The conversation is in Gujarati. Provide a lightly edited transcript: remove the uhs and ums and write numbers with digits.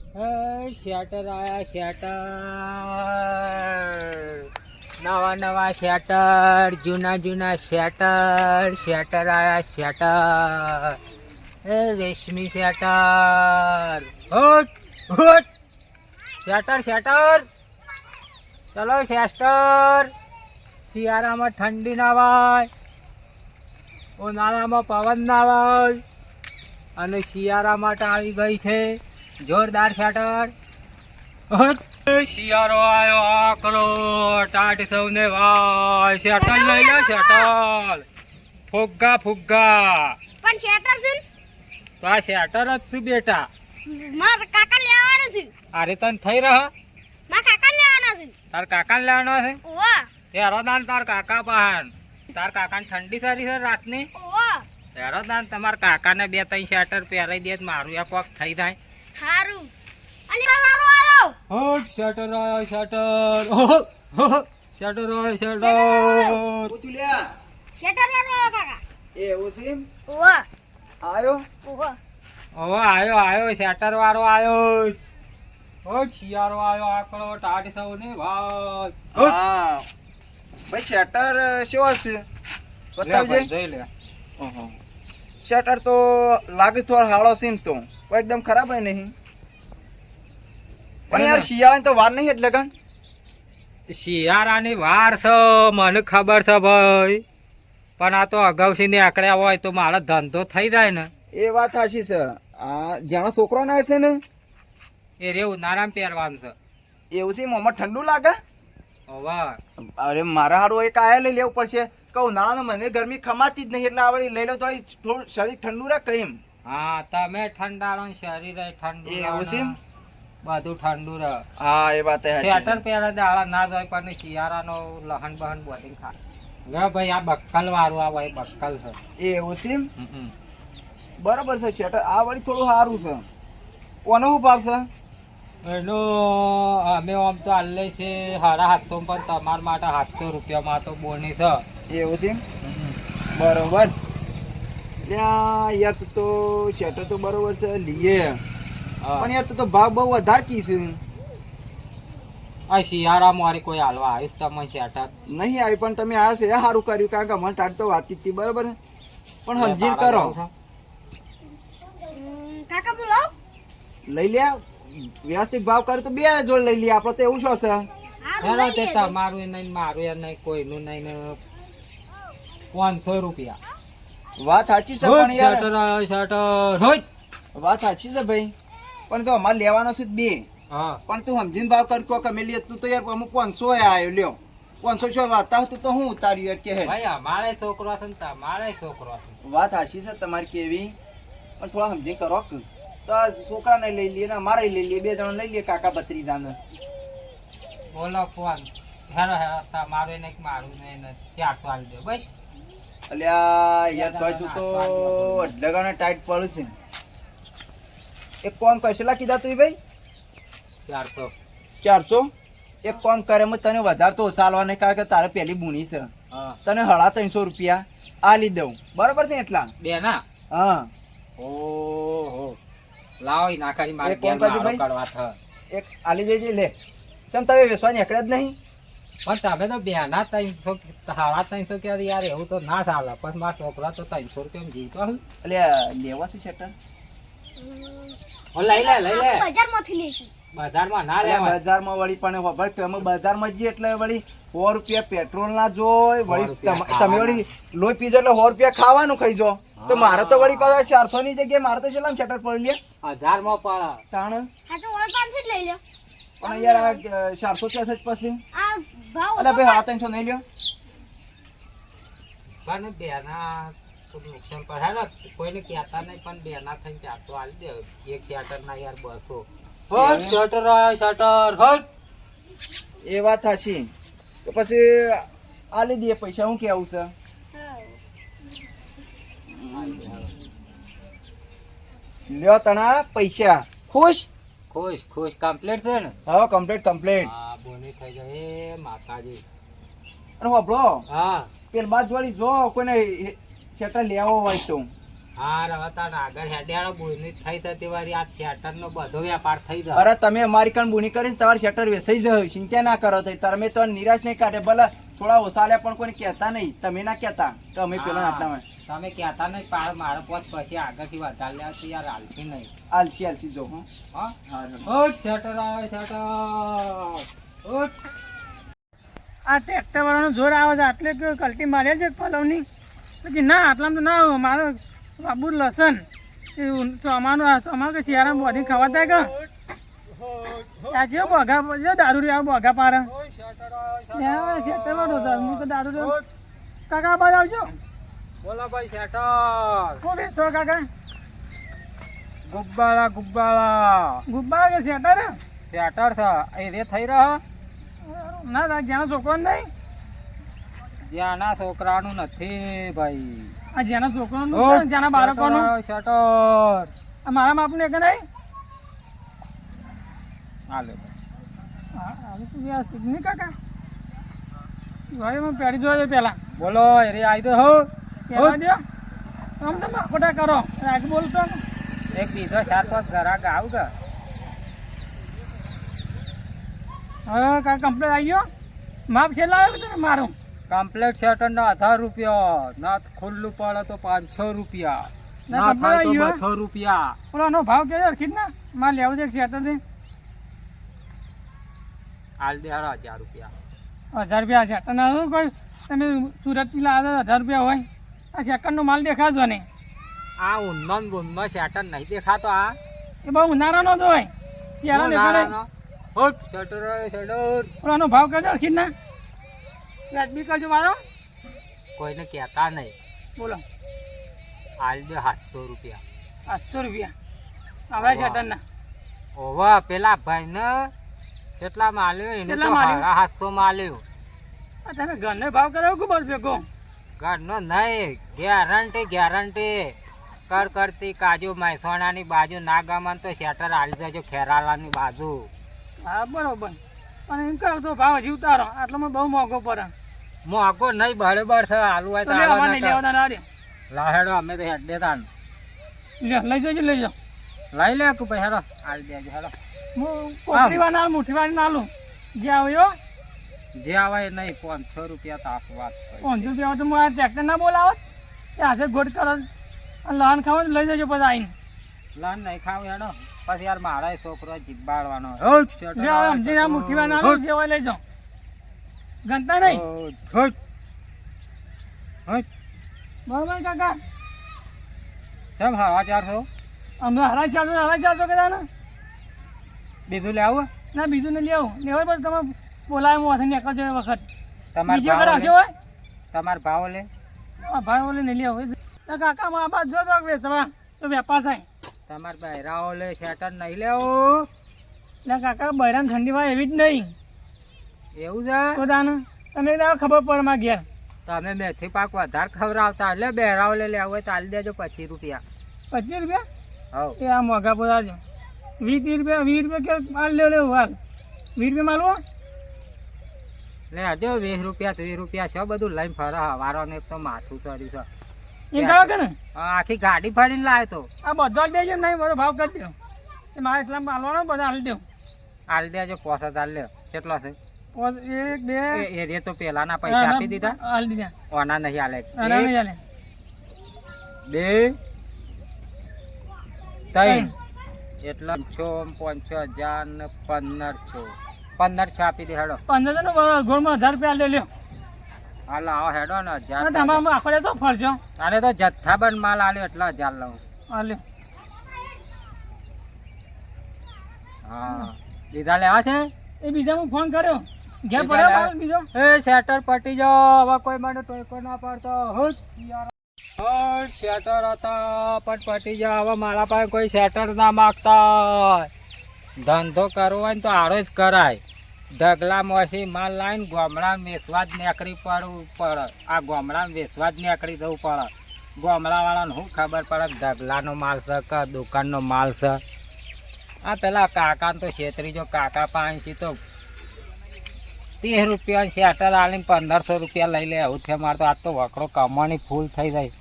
શેટર આયા શેટર, નવા નવા શેટર, જૂના જૂના શેટર, શેટર આયા શેટર, રેશમી શેટર, હુટ હુટ, શેટર શેટર, ચલો શેટર. શિયાળામાં ઠંડી ના વાય, ઉનાળામાં પવન ના વાય, અને શિયાળા માટે આવી ગઈ છે જોરદાર શેટર. શિયાળો આવ્યો આકરો, ટાટ સૌને વાય, શેટર લઈ લો શેટર, ફુગ્ગા ફુગ્ગા. પણ શેટર છે ને? તો આ શેટર જ છું બેટા. મારા કાકા લેવાના છે. અરે તને થઈ રહ, મારા કાકા લેવાના છે. તાર કાકા લેવાનો છે? ઓવા હેરોદાન તાર કાકા પાહન. તાર કાકાને ઠંડી સારી છે રાતની? ઓવા હેરોદાન તમારા કાકાને 2-3 શેટર પહેરાઈ દે, મારું એક કોક થઈ જાય. હારું. અલી મારો આયો. હોટ શેટર આયો શેટર, શેટર આયો શેટર. પૂછલ્યા શેટર વાળો આયો કાકા. એ એવું છે ઓવા આયો ઓવા હવે આયો શેટર વાળો આયો. હોટ શિયાળો આયો આકડો, ટાટ સૌને વાય. હા ભાઈ શટર શું હશે બતાવજે. જઈ લે. ઓહો શટર તો લાગે થોડો હાળો છે ને, તો કોઈ એકદમ ખરાબ હોય નહીં. પણ યાર શિયાળાની તો વાર નહીં એટલે કણ. શિયાળાની વાર છે મને ખબર છે ભાઈ, પણ આ તો અગાઉથી ને આકડ્યા હોય તો મારો ધંધો થઈ જાય ને. એ વાત સાચી છે. આ જ્યાં છોકરો ના છે ને એ રે ઉનાળામાં પહેરવાનું છે. એવું છે મોમાં ઠંડુ લાગે. હવે અરે મારા હારું એક આયા લઈ લેવું પડશે. કહું ના મને ગરમી ખમાતી જ નહીં, એટલે આવડી લઈ લો તો થોડું શરીર ઠંડુ રાખે એમ. હા તમે ઠંડારો ને શરીર ઠંડુ એ રહે એવું છે? ને, બધું ઠંડુ રહે. હા એ વાત સ્વેટર પહેરે દાડા ના જાય, પણ શિયાળાનો લહન બહન બોલિંગ ખા. હવે ભાઈ આ બક્કલ વાળું આ ભાઈ બક્કલ છે. એવું છે બરાબર છે. શટર આ વળી થોડું સારું છે. કોનો શું ભાવ છે? એનો અમે આમ તો હાલે છે 750, પણ તમારા માટે 700 રૂપિયામાં તો બોની છે. એવું છે બરોબર. ત્યાં યાર તું તો શટર તો બરોબર છે લઈએ, પણ યાર તું તો ભાવ બહુ વધારે કી છે. આ શિયાળા મારી કોઈ હાલવા આવીશ તમે શેટર નહીં આવી, પણ તમે આ છે એ સારું કર્યું, કારણ કે મને ટાટ તો વાતચીત હતી બરોબર છે, પણ સમજીને કરો. કાકા બોલાવ. લઈ લે વ્યવસ્થિત ભાવ કરે તો બે જોડ લઈ લઈએ આપડે તો. એવું શું છે? હેલો તે તમારું એ નહીં મારું એ નહીં કોઈનું નહીં ને 500 રૂપિયા. વાત સાચી છે પણ યાર, શેટર આયો શેટર. હોટ. વાત સાચી છે ભાઈ, પણ તો અમારે લેવાનો છે બે. હા પણ તું સમજીને ભાવ કરી કોક અમે લઈએ. તું તો યાર અમુક 500 આવ્યો લ્યો. 500 છો વાતા તું તો હું ઉતાર્યું યાર કે. ભાઈ અમારે છોકરો છે ને તમારે છોકરો છે. વાત સાચી છે તમારી કેવી, પણ થોડા સમજી કરો. તો આ છોકરાને લઈ લઈએ ને અમારે લઈ લઈએ, બે જણ લઈ લઈએ કાકા ભત્રીજાને. બોલો ફોન. હેરો હેરો તમારું એ નહીં મારું નહીં 400 આલી દો બસ. અલ્યા યાર ભાઈ તું તો લગાને ટાઈટ પડશે. એક કોમ કશેલા કીધા તું ભાઈ? 400. 400. એક કોમ કરે હું તને વધારે તો સાલવા નહીં, કારણ કે તારે પેલી બુણી છે. હા તને 350 રૂપિયા આલી દઉં બરાબર છે એટલા? બે ના. હા ઓહો લાવો ઈ નાખારી મારે એક કોમ ઘેર કરજો મારો ભાઈ. કરવા થ. એક આલી દેજે લે. ચમ તમે વેસવાની એકડે જ નહીં? પણ તમે તો બેના 300 350 કે યાર એવું તો ના ચાલે. પણ મારા છોકરા તો 300 રૂપિયા જીવતો હું. એટલે લેવા છે શટર? લઈ લે બજારમાંથી લઈશું. બજારમાં ના અલ્યા લેવાય. બજારમાં વળી પણ ખબર કે અમે બજારમાં જઈએ એટલે વળી 100 રૂપિયા પેટ્રોલ ના જોય, વળી તમે વળી લોહી પીજો એટલે 100 રૂપિયા ખાવાનું ખાઈ જો. તો મારે તો વળી પાછા 400 ની જગ્યાએ મારે તો કેટલામ શટર પડી લે 1000 માં પડે. ચાણ. હા તો ઓળખાણથી જ લઈ લો. પણ યાર આ 466 પછી આ ભાવ અલ્યા ભાઈ 300 નહીં લ્યો. પણ બેના તો નુકસાન પડે ને, કોઈને કહેતા નહીં, પણ બેના થઈને 400 આલી દે. એક શેટર ના યાર 200. હટ શટર આય શટર હટ. એ વાત સાચી. તો પછી આલી દે પૈસા. હું કેવું છે? લ્યો તણા પૈસા. ખુશ? ખુશ ખુશ કમ્પ્લીટ છે ને? હા કમ્પ્લીટ કમ્પ્લીટ. હા બોની થઈ જાય એ માતાજી. અને હોબળો હા પેલ બાદ વળી જો કોઈને શટર લેવો હોય તો હા હવે તાર આગળ હેડ્યાળો બોલની થઈ થતી વારી આ શેટર નો બધો વ્યાપાર થઈ જાય. અરે તમે અમારી કણ બુની કરીને તમારું શટર વેસાઈ જશે, ચિંતા ના કરો. તમે તો નિરાશ નહીં કાઢે, ભલે થોડા ઓછા લે પણ કોઈને કહેતા નહીં. તમે ના કહેતા તો અમે પેલા આટલામાં તમે કહેતા નહીં પાડ મારે પોત પછી આગળથી વધારે લે તો યાર હાલતી નહીં. આલસી જો હું હા હા ઓટ શટર આવે શટર ઓટ. આ ટ્રેક્ટર વાળાનો જોર આવે છે આટલે કે કલ્ટી મારે છે પલવની પછી ના આટલામાં તો ના આવે. મારો બાબુ લસણ એ ચોમાનું કે ચિયારા બોધી ખાવા થાય કે આ છે બોઘા જો દારૂ રે બોઘા પારે શેટરમાં રોતા હું તો દારૂ રે. કાકા બાદ આવજો. બોલો ભાઈ શેટર. શું બેસો કાકા? ગુબ્બાળા ગુબ્બાળા ગુબ્બા કે શેટર? શેટર છે એ રે થઈ રહ્યો. ના ના જેનો છોકરો નહીં, જ્યાંના છોકરાનું નથી ભાઈ. આ જેના છોકરોનું જેના બાળકોનું શટર આ મારા માપનું એક નહીં. હાલે હા હવે તો વ્યવસ્થિત નહીં કાકા. ભાઈ હું પેઢી જોયો પેલા બોલો એ રે આવી તો હો કહેવા દો આમ તો ખોટા કરો રાગ બોલતો એક બીજો 7-5 ગ્રાહક આવ કે હવે કાકા કમ્પ્લેટ આવી ગયો. માપ છેલ્લા આવ્યો તમે મારું કમ્પ્લેટ શટર ના 1000 રૂપિયા ના ખુલ્લું પડે તો 500 રૂપિયા ના, ના થાય તો complete 200 રૂપિયા. ઓલાનો ભાવ કેવો અરખી ના મારે લેવું છે સેટરડે હાલ દે 1000 રૂપિયા. 1000 રૂપિયા સેટર ના શું કોઈ તમે સુરતથી લાવે 1000 રૂપિયા હોય. આ સેકન્ડનો માલ દેખાજો ને આ ઊંધો ને બૂંધો શટર નહીં દેખાતો. આ એ બહુ ઉનાળાનો જ હોય શિયાળા દેખાડે. Hot shutter shutter. ઓલાનો ભાવ કરજો અરખી ના વ્યાજબી કરજો મારો. કોઈને કહેતા નહીં. બોલો હાલ દે 700 રૂપિયા. 800 રૂપિયા આપણા સેટરના. ઓવા પેલા ભાઈ ને કેટલા માલ્યો એને કેટલા તો માલ્યો? 700 માલ્યો. આ તમે ઘરનો ભાવ કરાવો કે બસ ભેગો? ઘરનો નહીં ગેરંટી ગેરંટી. કરતી કાજુ મહેસાણાની બાજુ ના ગમન તો શેટર હાલી જજો ખેરાલાની બાજુ. હા બરોબર. અને એમ કરો તો ભાવ હજી ઉતારો આટલામાં બહુ મોંઘો પડે. મોંઘો નહીં બરાબર છે. આલુ હોય તો તો લે આલો અમારે નકર. નહીં લેવાના ના રે. લાહેડો અમે તો હેડ દેતા ને. લઈ જજો લઈ જાઓ. લઈ લે તું ભાઈ હેડો હાલ દેજો હેડો. હું કોથળી વાળા મુઠ્ઠી વાળી ના આલું જે આવ્યો જે આવે એ નહીં 500 રૂપિયા તો આપવા જ પડે. 500 રૂપિયા તો હું આ ટ્રેક્ટર ના બોલાવો એ હાથે ગોટ કરો લહન ખાવા લઈ જજો પછી આવીને. લન નહીં ખાવ હેડો પછી યાર મારા છોકરો જીબાડવાનો. લે હવે સમજીને આ મુઠ્ઠી વાળી આલું જે હોય લઈ જાઓ. ગણતા નહીં બરોબર કાકા. કેમ હવા 400 અમે હરા 400 કદા ને બીજું લે આવું. ના બીજું ને લેવું લેવા પણ તમે બોલાવે હું હાથે નીકળજો એ વખત તમારે બીજો ભાવ કરાવશો લે. હોય તમારે ભાવ લે. આ ભાઈ ઓલે નહીં લેવું. કાકા માં આ બાદ જો તો વેચવા તો વેપાર થાય. તમારે બહેરાઓ લે શેટર નહીં લેવું. એટલે કાકા બૈરાન ઠંડીમાં એવી જ નહીં એવું છે. તો તાને તમે તો ખબર પડે મારા ઘેર. તમે મેથી પાક વધારે ખવડાવતા એટલે બહેરાઓ લે લેવું હોય તો આલી દેજો 25 રૂપિયા. 25 રૂપિયા હવ એ આ મોઘા બોલાજો. 20 રૂપિયા 20 રૂપિયા કે માલ લેવું હાલ 20 રૂપિયા માલવો લે હજો 20 રૂપિયા 30 રૂપિયા છે બધું લઈને ફરા હવારોને એક તો માથું સરી છે. એ કરો કે ને આખી ગાડી ફરીને લાવ્યો તો. આ બધો જ દેજો નહીં મારો ભાવ કરી દો. એ મારે એટલા માલવાનો બધા હાલી દઉં. આલી દેજો 5000 લે. કેટલો છે? 1 2 એ રે તો પેલાના પૈસા આપી દીધા. હાલી દીધા. ઓના નહીં આલે. આના નહીં ચાલે. 2 3 એટલા 5000 ને 1500 આપી દે હેડો. 15 નો ગોળમાં 1000 રૂપિયા લઈ લ્યો. હાલ આવો હેડો ને 1000. ના તમારે આખો તો ફરજો. આને તો જથ્થાબંધ માલ આલ્યો એટલે 1000 લઉં. હા લ્યો. હા દીધા લેવા છે. એ બીજા હું ફોન કર્યો ઘેર બીજા પડ્યો લે. માલ બીજો. એ શેટર પટી જાઓ હવે કોઈ મને ટોયકો ના પાડતો. હુટ યાર શેટર હતા પણ પટી જાઓ હવે મારા પાસે કોઈ શેટર ના માગતા હોય. ધંધો કરવો હોય ને તો આરો જ કરાય. ઢગલામાંથી માલ લાવીને ગામડામાં વેચવા જ નીકળી પડવું પડે. આ ગામડામાં વેચવા જ નીકળી જવું પડે. ગામડાવાળાને શું ખબર પડે ઢગલાનો માલ છે કે દુકાનનો માલ છે. આ પેલા કાકાને તો છેતરી કાકા પાંચી તો 30 રૂપિયા શેટર આલીને 1500 રૂપિયા લઈ લે. એવું છે મારે તો આજ તો વકરો કમાણી ફૂલ થઈ જાય.